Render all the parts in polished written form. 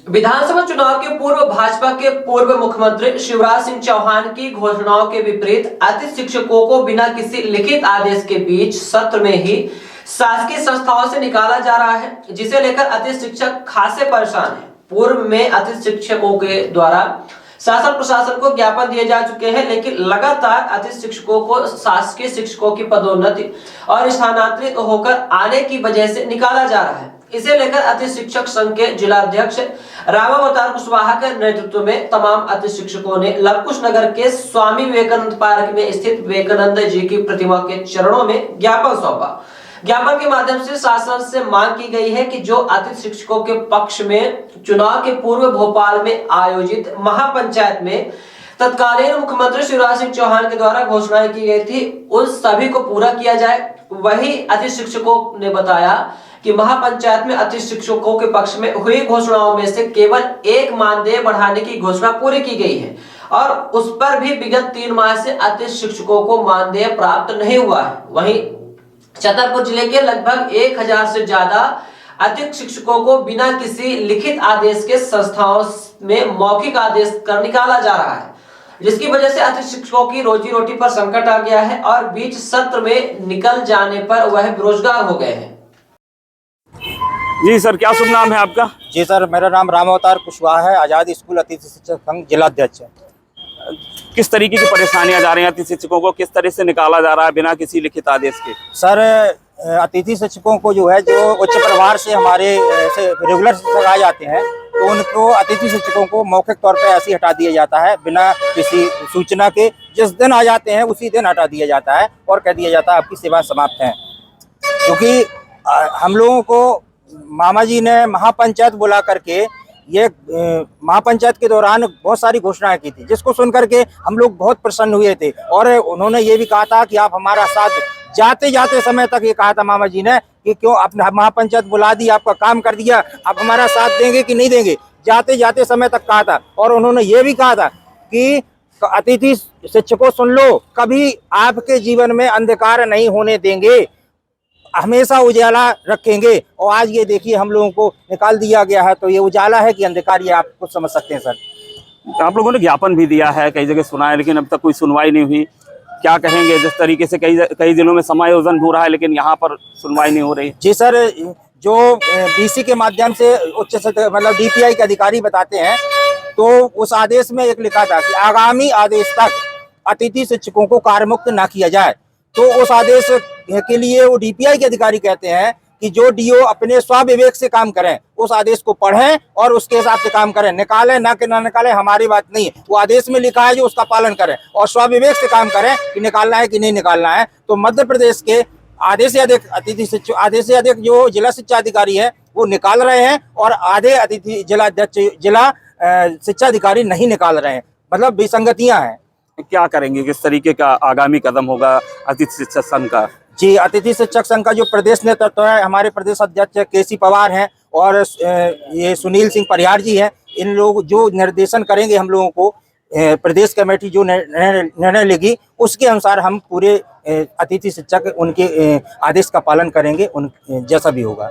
विधानसभा चुनाव के पूर्व भाजपा के पूर्व मुख्यमंत्री शिवराज सिंह चौहान की घोषणाओं के विपरीत अतिथि शिक्षकों को बिना किसी लिखित आदेश के बीच सत्र में ही शासकीय संस्थाओं से निकाला जा रहा है, जिसे लेकर अतिथि शिक्षक खासे परेशान हैं। पूर्व में अतिथि शिक्षकों के द्वारा शासन प्रशासन को ज्ञापन दिए जा चुके हैं, लेकिन लगातार अतिथि शिक्षकों को शासकीय शिक्षकों की पदोन्नति और स्थानांतरित होकर आने की वजह से निकाला जा रहा है। इसे लेकर अतिथि शिक्षक संघ के जिलाध्यक्ष रामावतार कुशवाहा के नेतृत्व में तमाम अतिथि शिक्षकों ने लवकुश नगर के स्वामी विवेकानंद पार्क में स्थित विवेकानंद जी की प्रतिमा के चरणों में ज्ञापन सौंपा। ज्ञापन के माध्यम से शासन से मांग की गई है कि जो अतिथि शिक्षकों के पक्ष में चुनाव के पूर्व भोपाल में आयोजित महापंचायत में तत्कालीन मुख्यमंत्री शिवराज सिंह चौहान के द्वारा घोषणाएं की गई थी, उन सभी को पूरा किया जाए। वही अतिथि शिक्षकों ने बताया कि महापंचायत में अतिथि शिक्षकों के पक्ष में हुई घोषणाओं में से केवल एक मानदेय बढ़ाने की घोषणा पूरी की गई है और उस पर भी विगत 3 माह से अतिथि शिक्षकों को मानदेय प्राप्त नहीं हुआ है। वहीं छतरपुर जिले के लगभग 1000 से ज्यादा अतिथि शिक्षकों को बिना किसी लिखित आदेश के संस्थाओं में मौखिक आदेश कर निकाला जा रहा है, जिसकी वजह से अतिथि शिक्षकों की रोजी रोटी पर संकट आ गया है और बीच सत्र में निकल जाने पर वह बेरोजगार हो गए हैं। जी सर, क्या शुभ नाम है आपका? जी सर, मेरा नाम रामावतार कुशवाहा है, आज़ाद स्कूल अतिथि शिक्षक संघ जिलाध्यक्ष है। किस तरीके की परेशानियां जा रही हैं अतिथि शिक्षकों को, किस तरह से निकाला जा रहा है बिना किसी लिखित आदेश के? सर, अतिथि शिक्षकों को जो है, जो उच्च परिवार से हमारे रेगुलर शिक्षक आ जाते हैं, तो उनको अतिथि शिक्षकों को मौखिक तौर पर ऐसे हटा दिया जाता है बिना किसी सूचना के। जिस दिन आ जाते हैं उसी दिन हटा दिया जाता है और कह दिया जाता है आपकी सेवा समाप्त है। क्योंकि हम लोगों को मामा जी ने महापंचायत बुला करके ये महापंचायत के दौरान बहुत सारी घोषणाएं की थी, जिसको सुन करके हम लोग बहुत प्रसन्न हुए थे। और उन्होंने ये भी कहा था कि आप हमारा साथ, जाते जाते समय तक ये कहा था मामा जी ने कि क्यों आपने महापंचायत बुला दी, आपका काम कर दिया, आप हमारा साथ देंगे कि नहीं देंगे, जाते जाते समय तक कहा था। और उन्होंने ये भी कहा था कि अतिथि शिक्षकों सुन लो, कभी आपके जीवन में अंधकार नहीं होने देंगे, हमेशा उजाला रखेंगे। और आज ये देखिए हम लोगों को निकाल दिया गया है, तो ये उजाला है कि अंधकार, ये आप कुछ समझ सकते हैं सर। आप लोगों ने ज्ञापन भी दिया है, कई जगह सुना है, लेकिन अब तक कोई सुनवाई नहीं हुई। क्या कहेंगे, जिस तरीके से कई जिलों में समायोजन हो रहा है लेकिन यहाँ पर सुनवाई नहीं हो रही? जी सर, जो बीसी के माध्यम से उच्च मतलब DPI के अधिकारी बताते हैं, तो उस आदेश में एक लिखा था कि आगामी आदेश तक अतिथि शिक्षकों को कार्यमुक्त ना किया जाए। तो उस आदेश के लिए वो DPI के अधिकारी कहते हैं कि जो DO अपने स्वविवेक से काम करें, उस आदेश को पढ़ें और उसके हिसाब से काम करें, निकालें ना कि ना निकालें हमारी बात नहीं है। वो आदेश में लिखा है जो उसका पालन करें और स्वविवेक से काम करें कि निकालना है कि नहीं निकालना है। तो मध्य प्रदेश के आधे से अधिक जो जिला शिक्षा अधिकारी है वो निकाल रहे हैं और आधे अतिथि जिला शिक्षा अधिकारी नहीं निकाल रहे हैं, मतलब विसंगतियां हैं। क्या करेंगे, किस तरीके का आगामी कदम होगा अतिथि शिक्षक संघ का? जी, अतिथि शिक्षक संघ का जो प्रदेश नेतृत्व है, हमारे प्रदेश अध्यक्ष KC पवार हैं और ये सुनील सिंह परिहार जी हैं। इन लोग जो निर्देशन करेंगे हम लोगों को, प्रदेश कमेटी जो निर्णय लेगी उसके अनुसार हम पूरे अतिथि शिक्षक उनके आदेश का पालन करेंगे, उन जैसा भी होगा।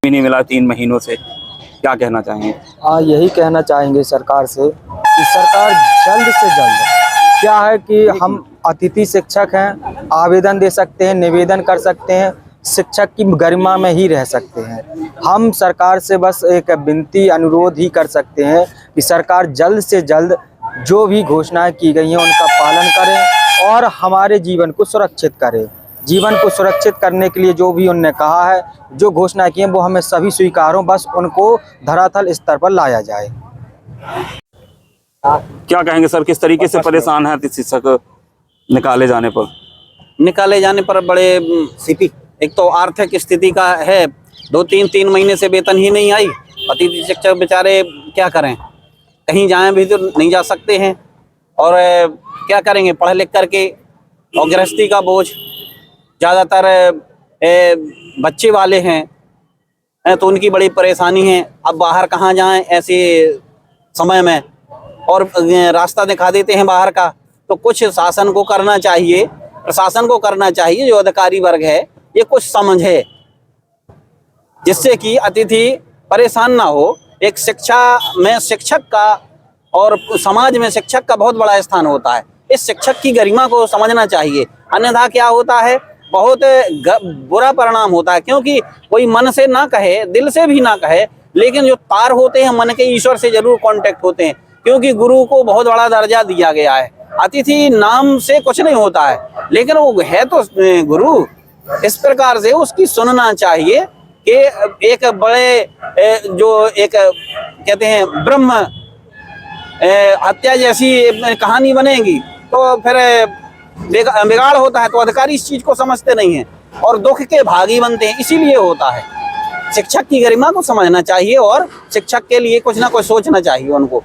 नहीं मिला 3 महीनों से, क्या कहना चाहेंगे? यही कहना चाहेंगे सरकार से कि सरकार जल्द से जल्द, क्या है कि हम अतिथि शिक्षक हैं, आवेदन दे सकते हैं, निवेदन कर सकते हैं, शिक्षक की गरिमा में ही रह सकते हैं। हम सरकार से बस एक विनती अनुरोध ही कर सकते हैं कि सरकार जल्द से जल्द जो भी घोषणाएं की गई हैं उनका पालन करें और हमारे जीवन को सुरक्षित करें। जीवन को सुरक्षित करने के लिए जो भी उन्होंने कहा है, जो घोषणा की है, वो हमें सभी स्वीकार हों, बस उनको धरातल स्तर पर लाया जाए। क्या कहेंगे सर, किस तरीके से परेशान है अतिथि शिक्षक निकाले जाने पर? निकाले जाने पर बड़े एक तो आर्थिक स्थिति का है, 2-3 महीने से वेतन ही नहीं आई। अतिथि शिक्षक बेचारे क्या करें, कहीं जाएं भी तो नहीं जा सकते हैं और क्या करेंगे पढ़ लिख करके। और गृहस्थी का बोझ ज़्यादातर बच्चे वाले हैं तो उनकी बड़ी परेशानी है। अब बाहर कहाँ जाएं ऐसे समय में, और रास्ता दिखा देते हैं बाहर का। तो कुछ शासन को करना चाहिए, प्रशासन को करना चाहिए, जो अधिकारी वर्ग है ये कुछ समझे, जिससे कि अतिथि परेशान ना हो। एक शिक्षा में शिक्षक का और समाज में शिक्षक का बहुत बड़ा स्थान होता है। इस शिक्षक की गरिमा को समझना चाहिए, अन्यथा क्या होता है, बहुत बुरा परिणाम होता है। क्योंकि कोई मन से ना कहे, दिल से भी ना कहे, लेकिन जो तार होते हैं मन के, ईश्वर से जरूर कांटेक्ट होते हैं, क्योंकि गुरु को बहुत बड़ा दर्जा दिया गया है। अतिथि नाम से कुछ नहीं होता है, लेकिन वो है तो गुरु। इस प्रकार से उसकी सुनना चाहिए कि एक बड़े जो एक कहते हैं ब्रह्म हत्या जैसी कहानी बनेगी तो फिर बिगाड़ होता है। तो अधिकारी इस चीज को समझते नहीं है और दुख के भागी बनते हैं, इसीलिए होता है। शिक्षक की गरिमा को समझना चाहिए और शिक्षक के लिए कुछ ना कुछ सोचना चाहिए उनको।